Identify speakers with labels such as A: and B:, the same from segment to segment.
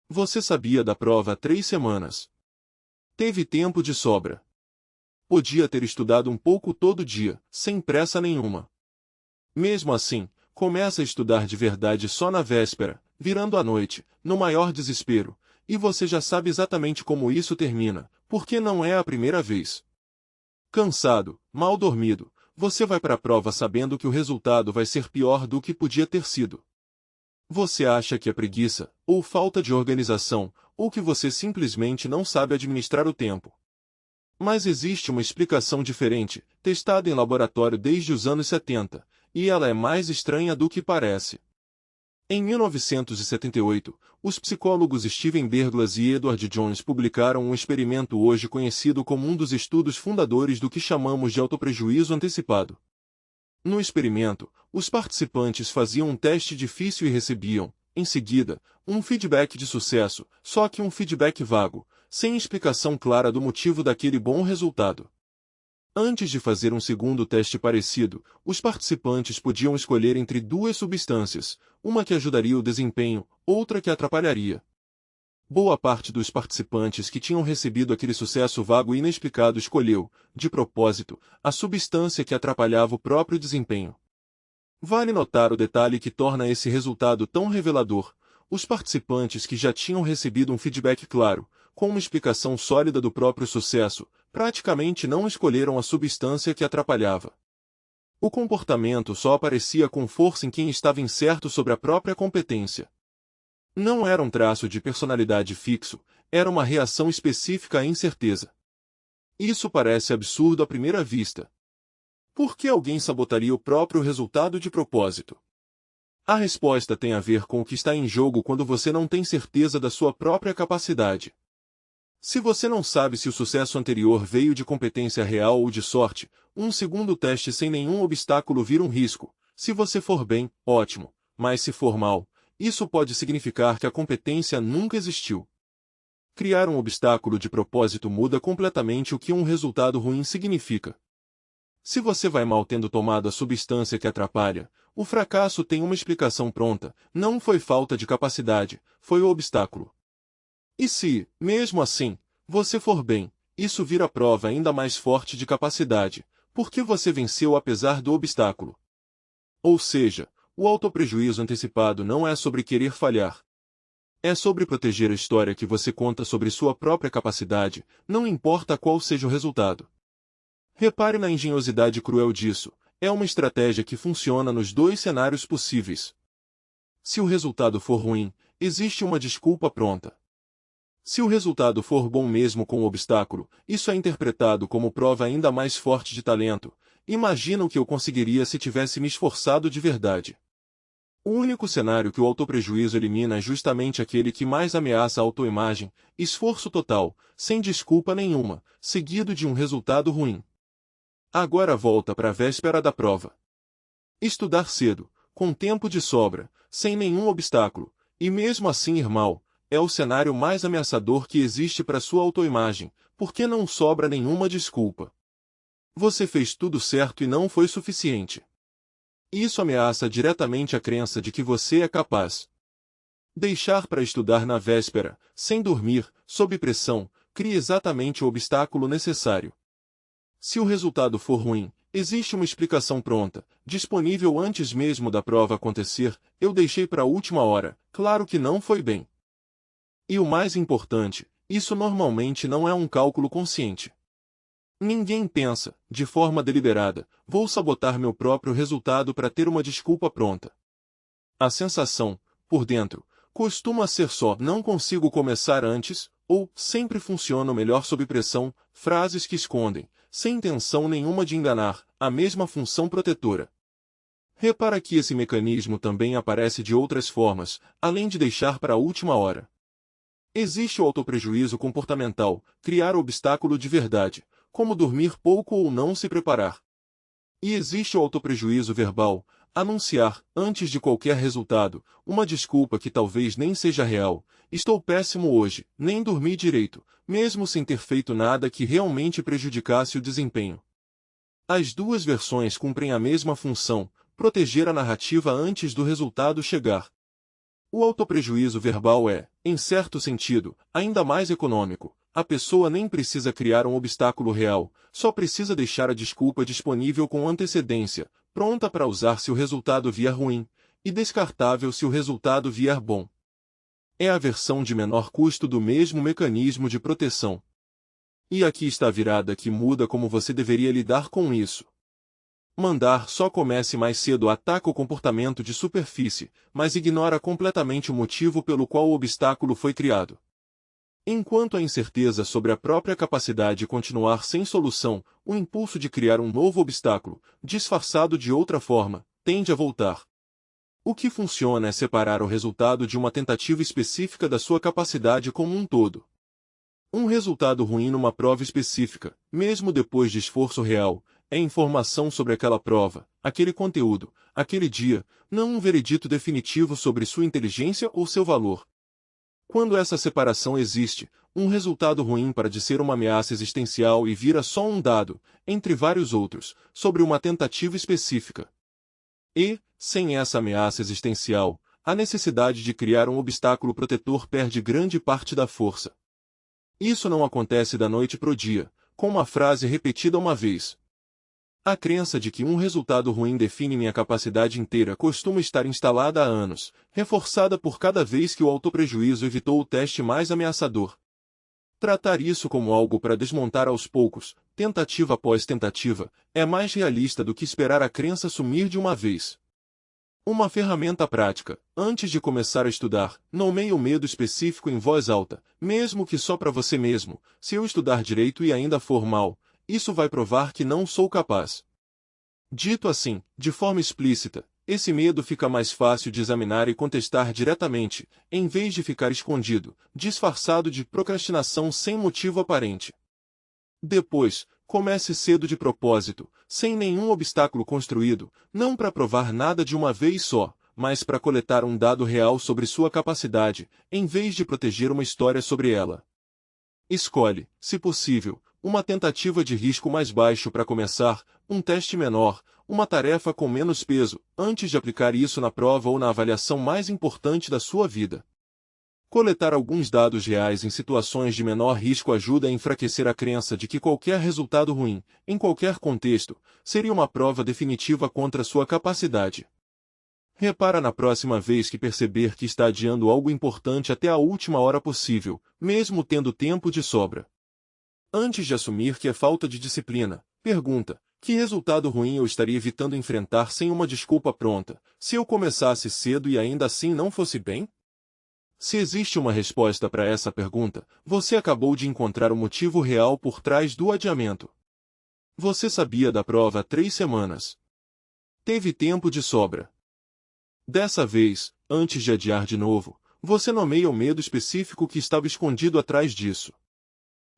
A: Você sabia da prova há 3 semanas. Teve tempo de sobra. Podia ter estudado um pouco todo dia, sem pressa nenhuma. Mesmo assim, começa a estudar de verdade só na véspera, virando a noite, no maior desespero, e você já sabe exatamente como isso termina, porque não é a primeira vez. Cansado, mal dormido, você vai para a prova sabendo que o resultado vai ser pior do que podia ter sido. Você acha que é preguiça, ou falta de organização, ou que você simplesmente não sabe administrar o tempo. Mas existe uma explicação diferente, testada em laboratório desde os anos 70, e ela é mais estranha do que parece. Em 1978, os psicólogos Steven Berglas e Edward Jones publicaram um experimento hoje conhecido como um dos estudos fundadores do que chamamos de autoprejuízo antecipado. No experimento, os participantes faziam um teste difícil e recebiam, em seguida, um feedback de sucesso, só que um feedback vago, sem explicação clara do motivo daquele bom resultado. Antes de fazer um segundo teste parecido, os participantes podiam escolher entre duas substâncias, uma que ajudaria o desempenho, outra que atrapalharia. Boa parte dos participantes que tinham recebido aquele sucesso vago e inexplicado escolheu, de propósito, a substância que atrapalhava o próprio desempenho. Vale notar o detalhe que torna esse resultado tão revelador: os participantes que já tinham recebido um feedback claro, com uma explicação sólida do próprio sucesso, praticamente não escolheram a substância que atrapalhava. O comportamento só aparecia com força em quem estava incerto sobre a própria competência. Não era um traço de personalidade fixo, era uma reação específica à incerteza. Isso parece absurdo à primeira vista. Por que alguém sabotaria o próprio resultado de propósito? A resposta tem a ver com o que está em jogo quando você não tem certeza da sua própria capacidade. Se você não sabe se o sucesso anterior veio de competência real ou de sorte, um segundo teste sem nenhum obstáculo vira um risco. Se você for bem, ótimo, mas se for mal, isso pode significar que a competência nunca existiu. Criar um obstáculo de propósito muda completamente o que um resultado ruim significa. Se você vai mal tendo tomado a substância que atrapalha, o fracasso tem uma explicação pronta: não foi falta de capacidade, foi o obstáculo. E se, mesmo assim, você for bem, isso vira prova ainda mais forte de capacidade, porque você venceu apesar do obstáculo. Ou seja, o autoprejuízo antecipado não é sobre querer falhar. É sobre proteger a história que você conta sobre sua própria capacidade, não importa qual seja o resultado. Repare na engenhosidade cruel disso: é uma estratégia que funciona nos dois cenários possíveis. Se o resultado for ruim, existe uma desculpa pronta. Se o resultado for bom mesmo com o obstáculo, isso é interpretado como prova ainda mais forte de talento. Imagina o que eu conseguiria se tivesse me esforçado de verdade. O único cenário que o autoprejuízo elimina é justamente aquele que mais ameaça a autoimagem: esforço total, sem desculpa nenhuma, seguido de um resultado ruim. Agora volta para a véspera da prova. Estudar cedo, com tempo de sobra, sem nenhum obstáculo, e mesmo assim ir mal, é o cenário mais ameaçador que existe para sua autoimagem, porque não sobra nenhuma desculpa. Você fez tudo certo e não foi suficiente. Isso ameaça diretamente a crença de que você é capaz. Deixar para estudar na véspera, sem dormir, sob pressão, cria exatamente o obstáculo necessário. Se o resultado for ruim, existe uma explicação pronta, disponível antes mesmo da prova acontecer: eu deixei para a última hora, claro que não foi bem. E o mais importante, isso normalmente não é um cálculo consciente. Ninguém pensa, de forma deliberada, vou sabotar meu próprio resultado para ter uma desculpa pronta. A sensação, por dentro, costuma ser só: não consigo começar antes, ou sempre funciono melhor sob pressão, frases que escondem, sem intenção nenhuma de enganar, a mesma função protetora. Repara que esse mecanismo também aparece de outras formas, além de deixar para a última hora. Existe o autoprejuízo comportamental: criar obstáculo de verdade, como dormir pouco ou não se preparar. E existe o autoprejuízo verbal: anunciar, antes de qualquer resultado, uma desculpa que talvez nem seja real: estou péssimo hoje, nem dormi direito, mesmo sem ter feito nada que realmente prejudicasse o desempenho. As duas versões cumprem a mesma função: proteger a narrativa antes do resultado chegar. O autoprejuízo verbal é, em certo sentido, ainda mais econômico. A pessoa nem precisa criar um obstáculo real, só precisa deixar a desculpa disponível com antecedência, pronta para usar se o resultado vier ruim, e descartável se o resultado vier bom. É a versão de menor custo do mesmo mecanismo de proteção. E aqui está a virada que muda como você deveria lidar com isso. Mandar só comece mais cedo ataca o comportamento de superfície, mas ignora completamente o motivo pelo qual o obstáculo foi criado. Enquanto a incerteza sobre a própria capacidade continuar sem solução, o impulso de criar um novo obstáculo, disfarçado de outra forma, tende a voltar. O que funciona é separar o resultado de uma tentativa específica da sua capacidade como um todo. Um resultado ruim numa prova específica, mesmo depois de esforço real, é informação sobre aquela prova, aquele conteúdo, aquele dia, não um veredito definitivo sobre sua inteligência ou seu valor. Quando essa separação existe, um resultado ruim para de ser uma ameaça existencial e vira só um dado, entre vários outros, sobre uma tentativa específica. E, sem essa ameaça existencial, a necessidade de criar um obstáculo protetor perde grande parte da força. Isso não acontece da noite pro dia, com uma frase repetida uma vez. A crença de que um resultado ruim define minha capacidade inteira costuma estar instalada há anos, reforçada por cada vez que o autoprejuízo evitou o teste mais ameaçador. Tratar isso como algo para desmontar aos poucos, tentativa após tentativa, é mais realista do que esperar a crença sumir de uma vez. Uma ferramenta prática. Antes de começar a estudar, nomeie o medo específico em voz alta, mesmo que só para você mesmo. Se eu estudar direito e ainda for mal, isso vai provar que não sou capaz. Dito assim, de forma explícita, esse medo fica mais fácil de examinar e contestar diretamente, em vez de ficar escondido, disfarçado de procrastinação sem motivo aparente. Depois, comece cedo de propósito, sem nenhum obstáculo construído, não para provar nada de uma vez só, mas para coletar um dado real sobre sua capacidade, em vez de proteger uma história sobre ela. Escolhe, se possível, uma tentativa de risco mais baixo para começar, um teste menor, uma tarefa com menos peso, antes de aplicar isso na prova ou na avaliação mais importante da sua vida. Coletar alguns dados reais em situações de menor risco ajuda a enfraquecer a crença de que qualquer resultado ruim, em qualquer contexto, seria uma prova definitiva contra sua capacidade. Repara na próxima vez que perceber que está adiando algo importante até a última hora possível, mesmo tendo tempo de sobra. Antes de assumir que é falta de disciplina, pergunta: que resultado ruim eu estaria evitando enfrentar sem uma desculpa pronta, se eu começasse cedo e ainda assim não fosse bem? Se existe uma resposta para essa pergunta, você acabou de encontrar o motivo real por trás do adiamento. Você sabia da prova há 3 semanas. Teve tempo de sobra. Dessa vez, antes de adiar de novo, você nomeia o medo específico que estava escondido atrás disso.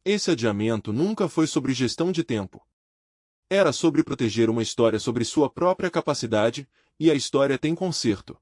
A: Esse adiamento nunca foi sobre gestão de tempo. Era sobre proteger uma história sobre sua própria capacidade, e a história tem conserto.